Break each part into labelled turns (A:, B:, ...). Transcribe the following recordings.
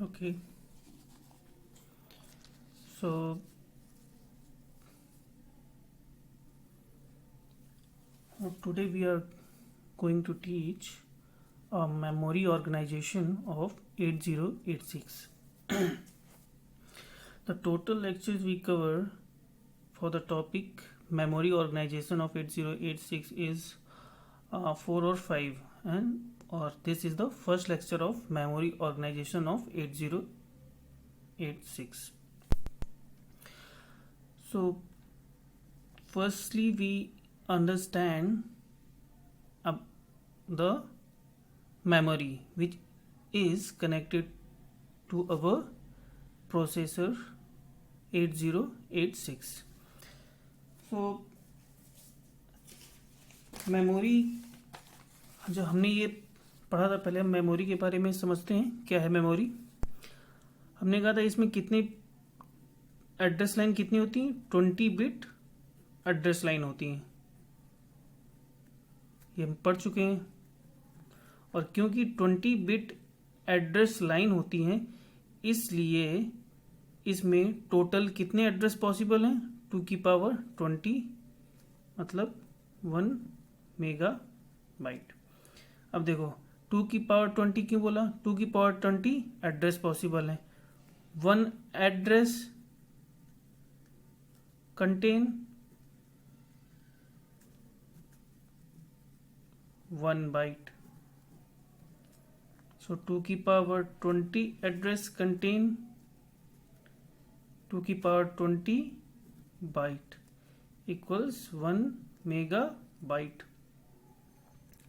A: Okay, so today we are going to teach a memory organization of 8086. The total lectures we cover for the topic memory organization of 8086 is 4 or 5, and or this is the first lecture of memory organization of 8086. So firstly we understand the memory which is connected to our processor 8086. So memory जो हमने ये पढ़ा था पहले, हम memory के बारे में समझते हैं क्या है मेमोरी। हमने कहा था इसमें कितनी एड्रेस लाइन कितनी होती है, 20 बिट एड्रेस लाइन होती हैं, ये हम पढ़ चुके हैं। और क्योंकि 20 बिट एड्रेस लाइन होती हैं इसलिए इसमें टोटल कितने एड्रेस पॉसिबल हैं, 2 की पावर 20 मतलब 1 मेगा बाइट। अब देखो 2 की पावर 20 क्यों बोला, 2 की पावर 20 एड्रेस पॉसिबल है। 1 एड्रेस कंटेन 1 बाइट, so 2 की पावर 20 एड्रेस कंटेन 2 की power 20 byte equals 1 mega byte.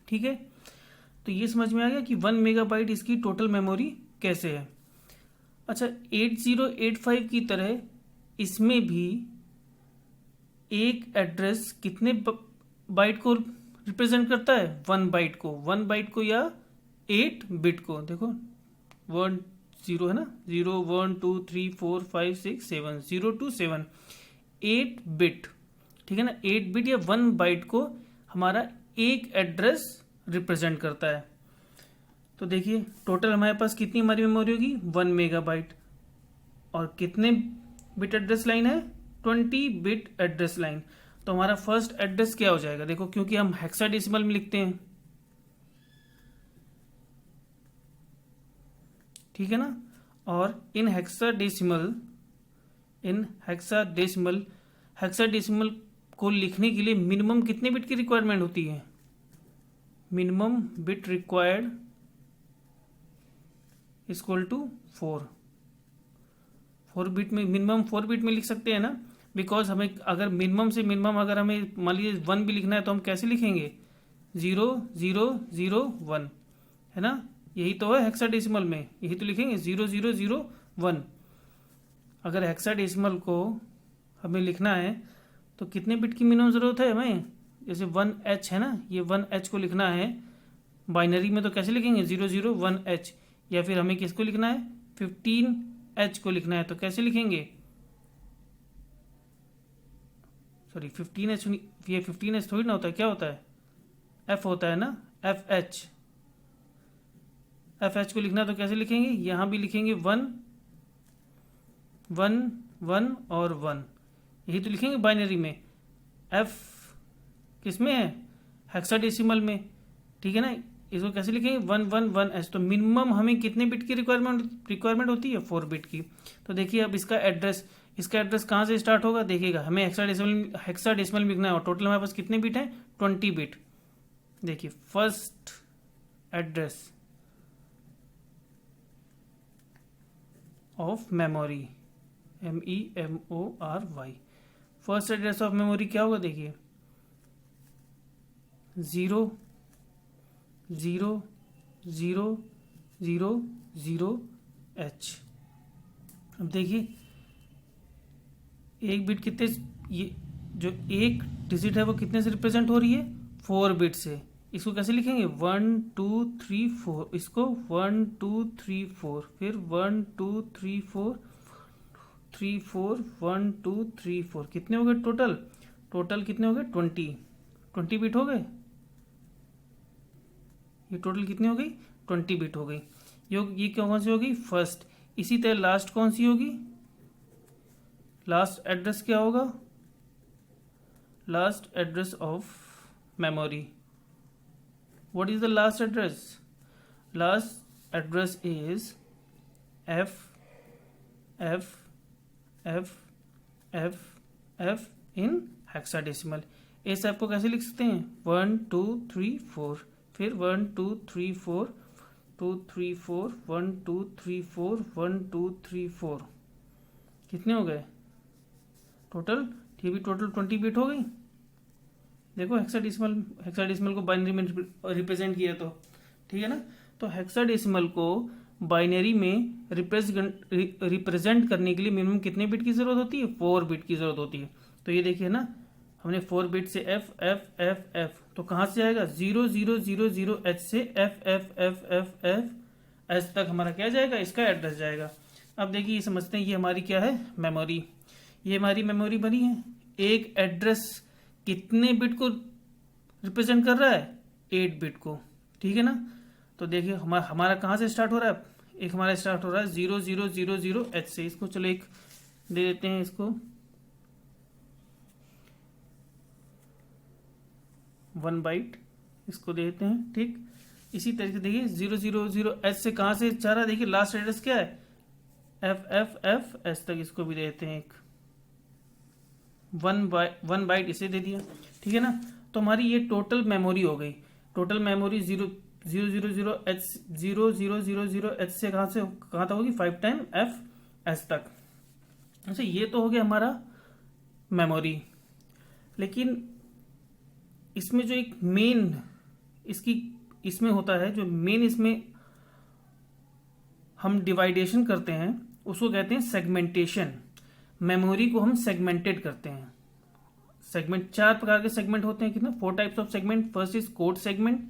A: ठीक है, तो ये समझ में आ गया कि 1 मेगा बाइट इसकी टोटल मेमोरी कैसे है। अच्छा, 8085 की तरह इसमें भी एक एड्रेस कितने बाइट को रिप्रेजेंट करता है, 1 बाइट को, 1 बाइट को या 8 बिट को। देखो 1 0 है ना, 0 1 2 3 4 5 6 7 0 to 7 8 बिट, ठीक है ना। 8 बिट या 1 बाइट को हमारा एक एड्रेस रिप्रेजेंट करता है। तो देखिए टोटल हमारे पास कितनी हमारी मेमोरी होगी, 1 मेगा बाइट। और कितने बिट एड्रेस लाइन है, 20 बिट एड्रेस लाइन। तो हमारा फर्स्ट एड्रेस क्या हो जाएगा, देखो क्योंकि हम हेक्साडेसिमल में लिखते हैं, ठीक है ना। और इन हेक्साडेसिमल को लिखने के लिए मिनिमम कितने बिट की रिक्वायरमेंट होती है, minimum bit required equal to 4 bit में, मिनिमम 4 बिट में लिख सकते हैं ना। बिकॉज हमें अगर मिनिमम से मिनिमम अगर हमें मान लीजिए 1 भी लिखना है तो हम कैसे लिखेंगे, 0 0 0 1, है ना। यही तो है हेक्साडेसिमल में, यही तो लिखेंगे 0 0 0 1। अगर हेक्साडेसिमल को हमें लिखना है तो कितने बिट की मिनिमम जरूरत है हमें, जैसे 1H है ना, ये 1H को लिखना है बाइनरी में तो कैसे लिखेंगे 0 0 1H। या फिर हमें किसको लिखना है, 15H को लिखना है तो कैसे लिखेंगे, सॉरी 15H, ये 15H थोड़ी ना होता है, क्या होता है, F होता है ना, FH को लिखना है तो कैसे लिखेंगे, यहां भी लिखेंगे 1 1 1 और 1, यही तो लिखेंगे बाइनरी में। F किसमें है, हेक्साडेसिमल में, ठीक है ना। इसको कैसे लिखेंगे 1 1 1H। तो मिनिमम हमें कितने बिट की रिक्वायरमेंट होती है, 4 बिट की। तो देखिए अब इसका एड्रेस कहाँ से स्टार्ट होगा, देखिएगा हमें हेक्साडेसिमल में लिखना है और टोटल हमारे पास कितने बिट है, 20 बिट। देखिए first address of memory, MEMORY, first address of memory क्या होगा, देखिए 0 0 0 0 0 H। अब देखिए एक बिट कितने, ये जो एक डिजिट है वो कितने से रिप्रेजेंट हो रही है, 4 बिट से। इसको कैसे लिखेंगे 1 2 3 4, इसको 1 2 3 4, फिर 1 2 3 4 3 4 1 2 3 4, कितने हो गए टोटल कितने हो गए, 20 बिट हो गए। ये टोटल कितनी हो गई, 20 बिट हो गई। ये कौन सी हो गई, फर्स्ट। इसी तरह लास्ट कौन सी होगी, लास्ट एड्रेस क्या होगा, last address of memory. What is the last address, last address is F F F F F in hexadecimal. इस ऐप को कैसे लिख सकते हैं, 1 2 3 4, फिर 1 2 3 4 2 3 4 1 2 3 4 1 2 3 4. कितने हो गए टोटल, ये भी टोटल 20 बिट हो गई. देखो हेक्साडेसिमल को बाइनरी में रिप्रेजेंट किया तो ठीक है ना. तो हेक्साडेसिमल को बाइनरी में रिप्रेजेंट करने के लिए मिनिमम कितने बिट की जरूरत होती है, 4 बिट की जरूरत होती है. तो ये देखिए ना, हमने 4 बिट से F F F F, तो कहाँ से आएगा 0 0 0 0 H से F F F F F H तक हमारा क्या जाएगा, इसका एड्रेस जाएगा. अब देखिए ये समझते हैं, ये हमारी क्या है, मेमोरी. ये हमारी मेमोरी बनी है. एक एड्रेस कितने बिट को रिप्रेजेंट कर रहा है, 8 बिट को. ठीक है ना. तो देखिए हमारा कहाँ से स्टार्ट हो रहा है, एक हमारा स्टार्ट हो रहा है 0 0 0 0 H से. इसको चलो एक दे देते हैं, इसको 1 बाइट इसको दे देते हैं. ठीक, इसी तरीके से देखिए 0 0 0 H से कहाँ से जा रहा है, देखिए लास्ट एड्रेस क्या है, F F F H तक. इसको भी दे देते हैं एक 1 बाइट इसे दे दिया. ठीक है ना. तो हमारी ये टोटल मेमोरी हो गई. टोटल मेमोरी 0 0 0 0 H 0 0 0 0 H से कहाँ तक होगी, 5 टाइम F H तक. अच्छा, ये तो हो गया हमारा मेमोरी. लेकिन इसमें जो एक मेन इसमें होता है, जो मेन इसमें हम डिवाइडेशन करते हैं उसको कहते हैं सेगमेंटेशन. मेमोरी को हम सेगमेंटेड करते हैं. सेगमेंट 4 प्रकार के सेगमेंट होते हैं, कितने, 4 types of segment. First is code segment,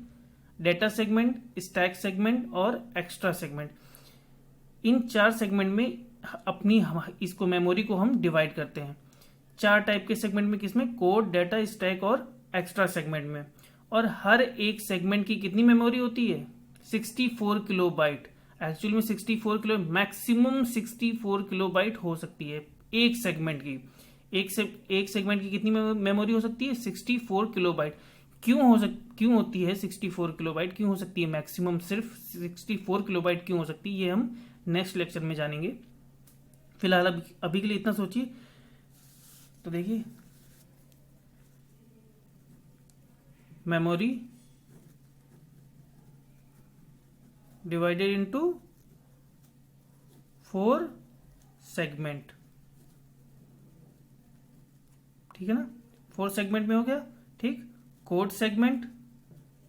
A: data segment, stack segment और एक्स्ट्रा सेगमेंट. इन 4 सेगमेंट में इसको मेमोरी को हम डिवाइड करते हैं. 4 टाइप के सेगमेंट में, किसमें, कोड, डेटा, स्टैक और एक्स्ट्रा सेगमेंट में. और हर एक सेगमेंट की कितनी मेमोरी होती है, 64 किलोबाइट. एक्चुअली में 64 किलो, मैक्सिमम 64 किलोबाइट हो सकती है एक सेगमेंट की. एक सेगमेंट की कितनी मेमोरी हो सकती है, 64 किलोबाइट. क्यों होती है 64 किलोबाइट, क्यों हो सकती है मैक्सिमम सिर्फ 64 किलोबाइट, क्यों हो सकती है, ये हम नेक्स्ट लेक्चर में जानेंगे. फिलहाल अभी के लिए इतना सोचिए. तो देखिए, मेमोरी डिवाइडेड इनटू 4 सेगमेंट. ठीक है ना, 4 सेगमेंट में हो गया. ठीक, code segment,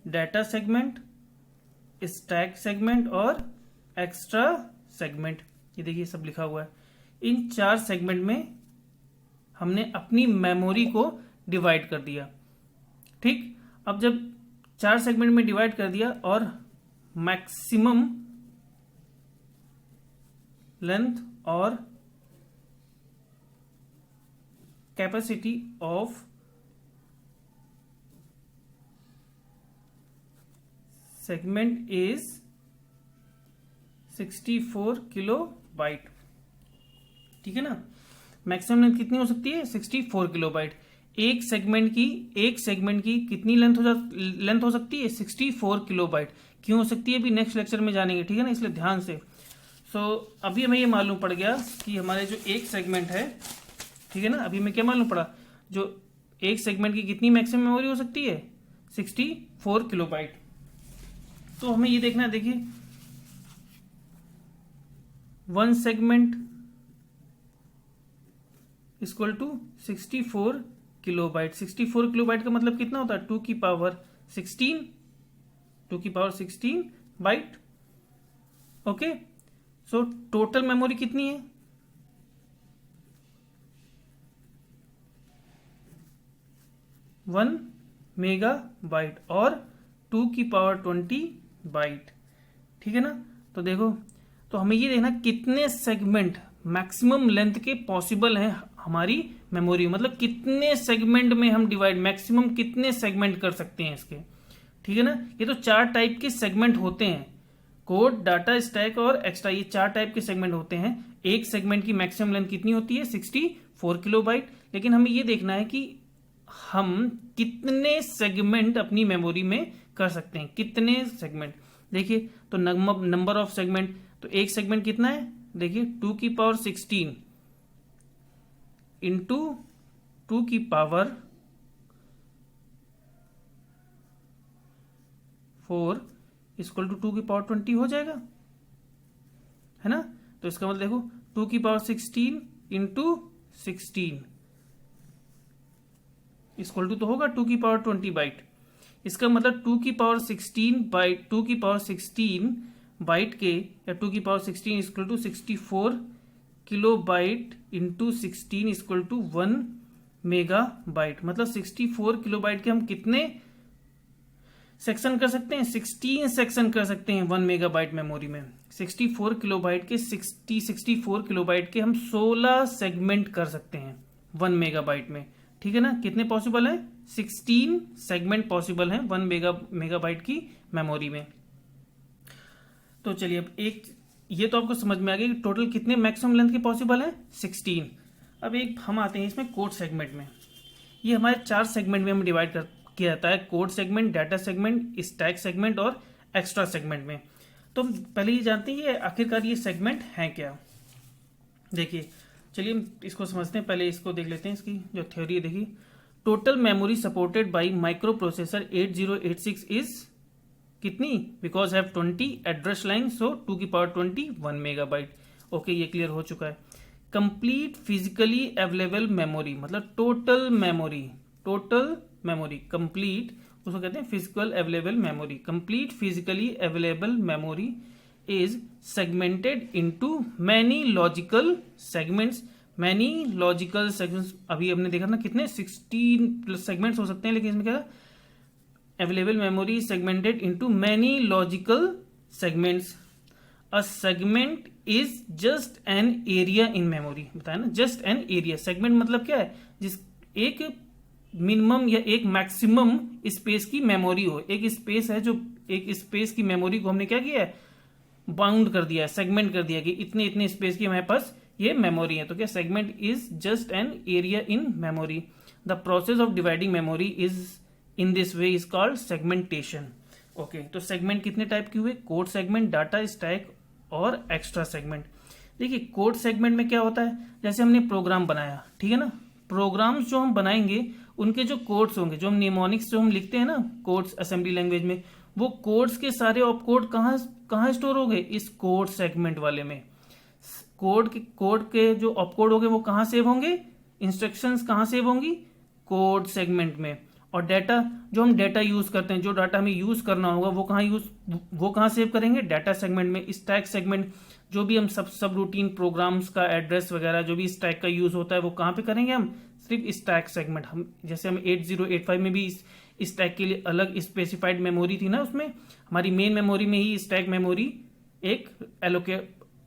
A: data segment, stack segment और एक्स्ट्रा सेगमेंट. ये देखिए सब लिखा हुआ है. इन 4 सेगमेंट में हमने अपनी मेमोरी को डिवाइड कर दिया. ठीक, अब जब 4 सेगमेंट में डिवाइड कर दिया और मैक्सिमम लेंथ और capacity of segment is 64 kilobyte. ठीक है ना. मैक्सिमम लेंथ कितनी हो सकती है, 64 किलोबाइट. एक सेगमेंट की कितनी लेंथ हो सकती है, 64 किलोबाइट. क्यों हो सकती है, अभी नेक्स्ट लेक्चर में जानेंगे. ठीक है ना, इसलिए ध्यान से. अभी हमें ये मालूम पड़ गया कि हमारे जो एक सेगमेंट है, ठीक है ना, अभी हमें क्या मालूम पड़ा, जो एक सेगमेंट की कितनी मैक्सिमम मेमोरी हो सकती है, 64 किलोबाइट. तो हमें ये देखना है, देखिए 1 segment equal to 64 kilobyte. 64 kilobyte का मतलब कितना होता है, 2 की power 16 byte. Okay, so total memory कितनी है, 1 मेगाबाइट और 2 की पावर 20 बाइट. ठीक है ना. तो देखो, तो हमें ये देखना कितने सेगमेंट मैक्सिमम लेंथ के पॉसिबल हैं हमारी मेमोरी, मतलब कितने सेगमेंट में हम डिवाइड, मैक्सिमम कितने सेगमेंट कर सकते हैं इसके. ठीक है ना. ये तो 4 टाइप के सेगमेंट होते हैं. कोड, डाटा, स्टैक और एक्स्ट्रा, ये 4 टाइप के सेगमेंट होते हैं। एक सेगमेंट की मैक्सिमम लेंथ कितनी होती है? 64 किलोबाइट। लेकिन हमें ये देखना है कि हम कितने सेगमेंट अपनी मेमोरी में कर सकते हैं, कितने सेगमेंट। देखिए तो नंबर ऑफ सेगमेंट, तो एक सेगमेंट कितना है? देखिए 2 की पावर 16 इंटू 2 की पावर 4 इक्वल टू 2 की पावर 20 हो जाएगा, है ना। तो इसका मतलब देखो 2 की पावर 16 इंटू 16 इक्वल टू तो होगा 2 की पावर 20 बाइट। इसका मतलब 2 की पावर 16 बाइट, 2 की पावर 16 बाइट के, या 2 की power 16 equal to 64 kilo byte into 16 equal to 1 mega byte. मतलब 64 किलो बाइट के हम कितने सेक्शन कर सकते हैं? 16 सेक्शन कर सकते हैं 1 मेगाबाइट मेमोरी में। 64 किलोबाइट के 64 किलोबाइट के हम 16 सेगमेंट कर सकते हैं 1 मेगाबाइट में, ठीक है ना। कितने पॉसिबल है? 16 सेगमेंट पॉसिबल हैं 1 मेगाबाइट की मेमोरी में। तो चलिए अब एक ये तो आपको समझ में आ गया कि टोटल कितने मैक्सिमम लेंथ के पॉसिबल है? 16। अब एक हम आते हैं इसमें कोड सेगमेंट में। ये हमारे 4 सेगमेंट में हम डिवाइड किया जाता है, code segment, data segment, stack segment और एक्स्ट्रा सेगमेंट में। तो पहले ये जानते हैं ये आखिरकार ये सेगमेंट है क्या। देखिए चलिए हम इसको समझते हैं, पहले इसको देख लेते हैं, इसकी जो थ्योरी है। देखिए total memory supported by micro processor 8086 is कितनी? बिकॉज हैव 20 एड्रेस लाइन, सो 2 की पावर 20 1 मेगाबाइट। ओके, ये क्लियर हो चुका है। कंप्लीट फिजिकली अवेलेबल मेमोरी, मतलब total memory, total memory complete उसको कहते हैं physical available memory. Complete physically available memory is segmented into many logical segments. Many logical segments, अभी हमने देखा ना कितने 16 प्लस सेगमेंट्स हो सकते हैं, लेकिन इसमें क्या available memory segmented into many logical segments. A segment is just an area in memory, बताया ना, जस्ट एन एरिया। सेगमेंट मतलब क्या है? जिस एक मिनिमम या एक मैक्सिमम स्पेस की मेमोरी हो। एक स्पेस है जो एक स्पेस की मेमोरी को हमने क्या किया है? बाउंड कर दिया है, सेगमेंट कर दिया कि इतने इतने स्पेस की हमारे पास ये मेमोरी है। तो क्या segment is just an area in memory. The process of dividing memory is in this way is called segmentation. Okay, तो सेगमेंट कितने टाइप के हुए? कोड सेगमेंट, डाटा, स्टैक और एक्स्ट्रा सेगमेंट। देखिए कोड सेगमेंट में क्या होता है? जैसे हमने प्रोग्राम बनाया, ठीक है ना, प्रोग्राम्स जो हम बनाएंगे उनके जो कोड्स होंगे, जो हम निमोनिक्स जो हम लिखते हैं ना कोड्स असेंबली लैंग्वेज में, वो कोड्स के सारे ऑपकोड कहाँ स्टोर हो गए? इस कोड सेगमेंट वाले में। कोड के जो ऑपकोड होंगे वो कहाँ सेव होंगे? इंस्ट्रक्शंस कहाँ सेव होंगी? कोड सेगमेंट में। और डाटा, जो हम डाटा यूज करते हैं, जो डाटा हमें यूज करना होगा वो कहाँ सेव करेंगे? डाटा सेगमेंट में। स्टैक सेगमेंट, जो भी हम सब रूटीन प्रोग्राम्स का एड्रेस वगैरह जो भी स्टैक का यूज होता है वो कहाँ पे करेंगे? हम सिर्फ स्टैक सेगमेंट। हम जैसे हम 8085 में भी स्टैक के लिए अलग स्पेसिफाइड मेमोरी थी ना, उसमें हमारी मेन मेमोरी में ही स्टैक मेमोरी एक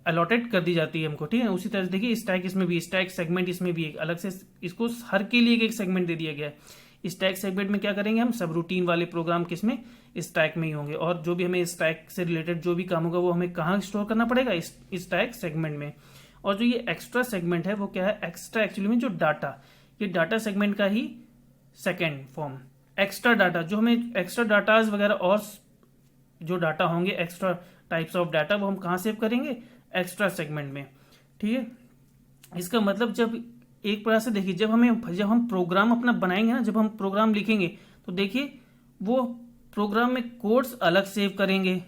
A: अलॉटेड कर दी जाती है हमको, ठीक है। उसी तरह से देखिए स्टैक इसमें भी, स्टैक सेगमेंट इसमें भी एक अलग से, इसको हर के लिए एक सेगमेंट दे दिया गया है। स्टैक सेगमेंट में क्या करेंगे हम? सब रूटीन वाले प्रोग्राम किसमें? स्टैक में ही होंगे। और जो भी हमें स्टैक से रिलेटेड जो भी काम होगा वो हमें कहाँ स्टोर करना पड़ेगा? स्टैक सेगमेंट में। और जो ये एक्स्ट्रा सेगमेंट है वो क्या है? एक्स्ट्रा एक्चुअली में जो डाटा, ये डाटा सेगमेंट का ही सेकेंड फॉर्म। एक्स्ट्रा डाटा, जो हमें एक्स्ट्रा डाटाज वगैरह और जो डाटा होंगे, एक्स्ट्रा टाइप्स ऑफ डाटा, वो हम कहाँ सेव करेंगे? एक्स्ट्रा सेगमेंट में, ठीक है। इसका मतलब जब एक प्रकार से देखिए जब हम प्रोग्राम अपना बनाएंगे ना, जब हम प्रोग्राम लिखेंगे तो देखिए वो प्रोग्राम में कोड्स अलग सेव करेंगे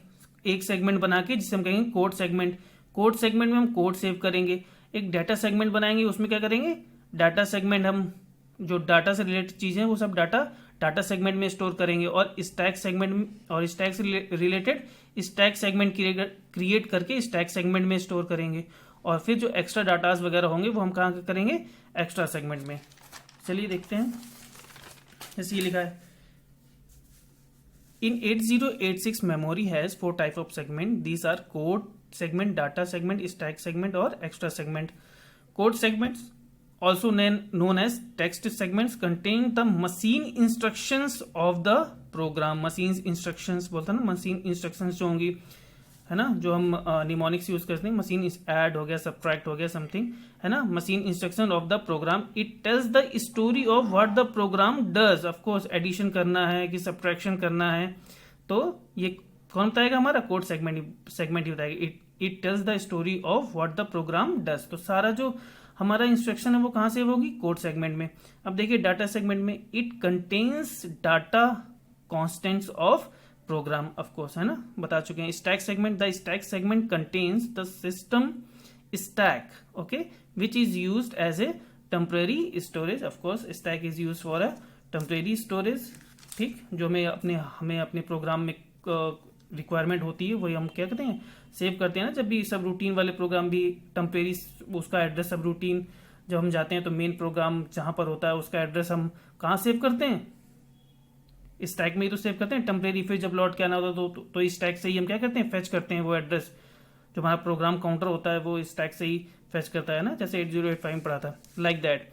A: एक सेगमेंट बना के, जिसे हम कहेंगे कोड सेगमेंट। कोड सेगमेंट में हम कोड सेव करेंगे। एक डाटा सेगमेंट बनाएंगे, उसमें क्या करेंगे? डाटा सेगमेंट, हम जो डाटा से रिलेटेड चीजें वो सब डाटा सेगमेंट में स्टोर करेंगे। और स्टैक सेगमेंट और स्टैक से रिलेटेड स्टैक सेगमेंट क्रिएट करके स्टैक सेगमेंट में स्टोर करेंगे। और फिर जो एक्स्ट्रा डाटाज वगैरह होंगे वो हम कहाँ करेंगे? एक्स्ट्रा सेगमेंट में। चलिए देखते हैं, जैसे ये लिखा है in 8086 memory has 4 type of segment. These are code segment, data segment, stack segment और extra segment. Code segments also known as text segments contain the machine instructions of the program। machine instructions बोलता है ना, machine instructions जो होंगी है ना, जो हम निमोनिक्स यूज करते हैं, मशीन ऐड हो गया, सब्ट्रैक्ट हो गया, समथिंग, है ना, machine instruction of the program, it tells the story of what the program does. Of course addition करना है कि सब्ट्रैक्शन करना है, तो ये कौन बताएगा, हमारा कोड सेगमेंट ही बताएगा। It tells the story of what the program does. तो सारा जो हमारा इंस्ट्रक्शन है वो कहां से होगी, कोड सेगमेंट में। अब देखिए डाटा सेगमेंट में, it contains data constants of program, of course, है ना, बता चुके हैं। Stack segment, the stack segment contains the system stack, okay, which is used as a temporary storage. Of course stack is used for a temporary storage, ठीक, जो हमें अपने programme में रिक्वायरमेंट होती है, वही हम क्या कहते हैं, सेव करते हैं ना। जब भी सब रूटीन वाले प्रोग्राम भी टेम्परेरी, उसका एड्रेस सब रूटीन, जब हम जाते हैं तो मेन प्रोग्राम जहां पर होता है उसका एड्रेस हम कहाँ सेव करते हैं, स्टैक में ही तो सेव करते हैं। टेम्परेरी फिर जब लौट के आना होता है तो स्टैक से ही हम क्या करते हैं, फेच करते हैं वो एड्रेस। जो हमारा प्रोग्राम काउंटर होता है वो स्टैक से ही फेच करता है ना, जैसे 8085 में पढ़ा था, लाइक दैट,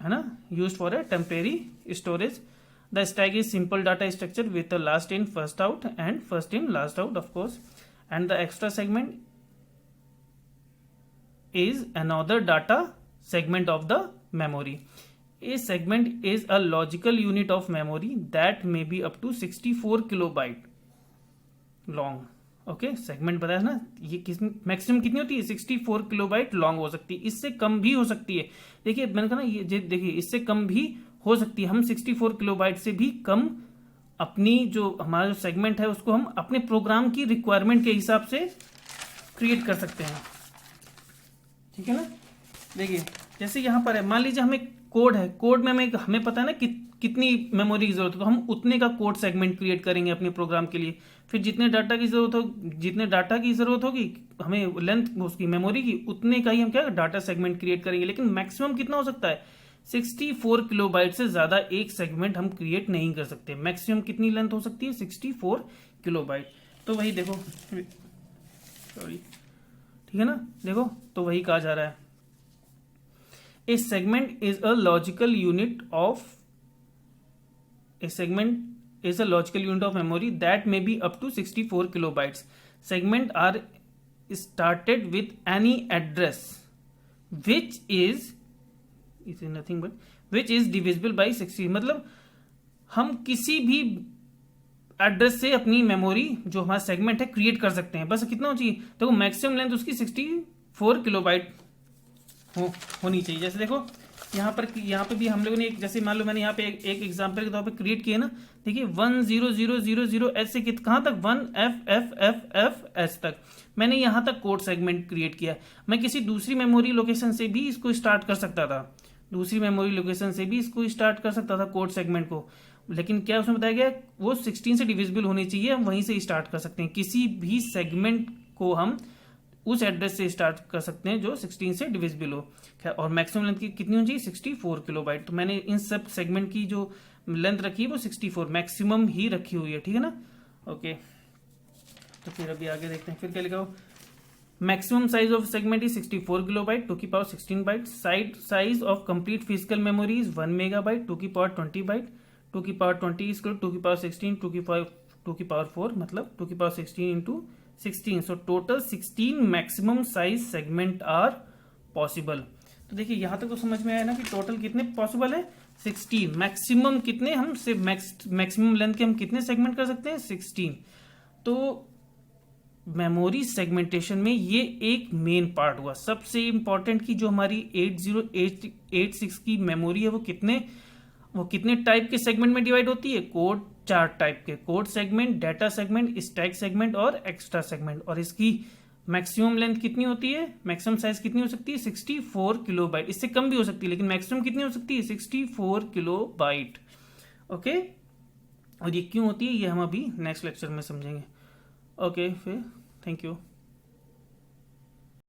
A: है ना, used for a temporary storage. The stack is simple data structure with the last in first out and first in last out, of course, and the extra segment is another data segment of the memory. A segment is a logical unit of memory that may be up to 64 kilobyte long. Okay, segment बताया ना, ये maximum कितनी होती है, 64 kilobyte long हो सकती है, इससे कम भी हो सकती है। देखिए मैंने कहा ना, ये देखिए इससे कम भी हो सकती है। हम 64 किलोबाइट से भी कम अपनी जो हमारा जो सेगमेंट है उसको हम अपने प्रोग्राम की रिक्वायरमेंट के हिसाब से क्रिएट कर सकते हैं, ठीक है ना। देखिए जैसे यहाँ पर है, मान लीजिए हमें कोड है, कोड में हमें पता है ना कितनी मेमोरी की जरूरत है, तो हम उतने का कोड सेगमेंट क्रिएट करेंगे अपने प्रोग्राम के लिए। फिर जितने डाटा की जरूरत होगी हमें लेंथ उसकी मेमोरी की, उतने का ही हम क्या डाटा सेगमेंट क्रिएट करेंगे। लेकिन मैक्सिमम कितना हो सकता है, 64 किलोबाइट से ज्यादा एक सेगमेंट हम क्रिएट नहीं कर सकते। मैक्सिमम कितनी लेंथ हो सकती है, 64 किलोबाइट। तो वही देखो, सॉरी, ठीक है ना, देखो तो वही कहा जा रहा है, a segment is a logical unit of memory that may be up to 64 kilobytes. Segment are started with any address which is nothing but which is divisible by 60। मतलब हम किसी भी एड्रेस से अपनी मेमोरी जो हमारा सेगमेंट है create कर सकते हैं। बस कितना हो चाहिए, देखो मैक्सिमम लेंथ उसकी 64 किलोबाइट होनी चाहिए। जैसे देखो यहाँ पे भी हम लोगों ने जैसे मान लो मैंने यहाँ पे एक एग्जांपल के तौर पे क्रिएट किया ना, देखिए 10000h से कहाँ तक 1FFFFH तक मैंने यहाँ तक कोड सेगमेंट क्रिएट किया। मैं किसी दूसरी मेमोरी लोकेशन से भी इसको स्टार्ट कर सकता था, कोड सेगमेंट को, लेकिन क्या उसमें बताया गया वो 16 से डिविजिबल होनी चाहिए, हम वहीं से स्टार्ट कर सकते हैं। किसी भी सेगमेंट को हम उस एड्रेस से स्टार्ट कर सकते हैं जो 16 से डिविजिबल हो, और मैक्सिमम लेंथ कितनी होनी चाहिए, 64 किलोबाइट। तो मैंने इन सब सेगमेंट की जो लेंथ रखी है वो 64 मैक्सिमम ही रखी हुई है, ठीक है ना। ओके, तो फिर अभी आगे देखते हैं, फिर क्या लिखा हो, maximum size of segment is 64 kilobyte 2 की power 16 byte. Size of complete physical memory is 1 megabyte 2 की पावर 20 बाइट। 2 की पावर 20 इज 2 की पावर 16 2 की पावर 4, मतलब 2 की power 16 into 16। So total 16 maximum size segment are possible. तो देखिए यहां तक तो समझ में आया ना कि टोटल कितने पॉसिबल है, 16। मैक्सिमम कितने, हम सिर्फ मैक्सिमम लेंथ के हम कितने सेगमेंट कर सकते हैं, 16। तो मेमोरी सेगमेंटेशन में ये एक मेन पार्ट हुआ। सबसे इंपॉर्टेंट की जो हमारी 8086 की मेमोरी है वो कितने टाइप के सेगमेंट में डिवाइड होती है, कोड 4 टाइप के, code segment, data segment, stack segment और एक्स्ट्रा सेगमेंट। और इसकी मैक्सिमम लेंथ कितनी होती है, मैक्सिमम साइज कितनी हो सकती है, 64 किलोबाइट। इससे कम भी हो सकती है लेकिन मैक्सिमम कितनी हो सकती है, 64 किलोबाइट। ओके, और ये क्यों होती है ये हम अभी नेक्स्ट लेक्चर में समझेंगे। ओके, फिर थैंक यू।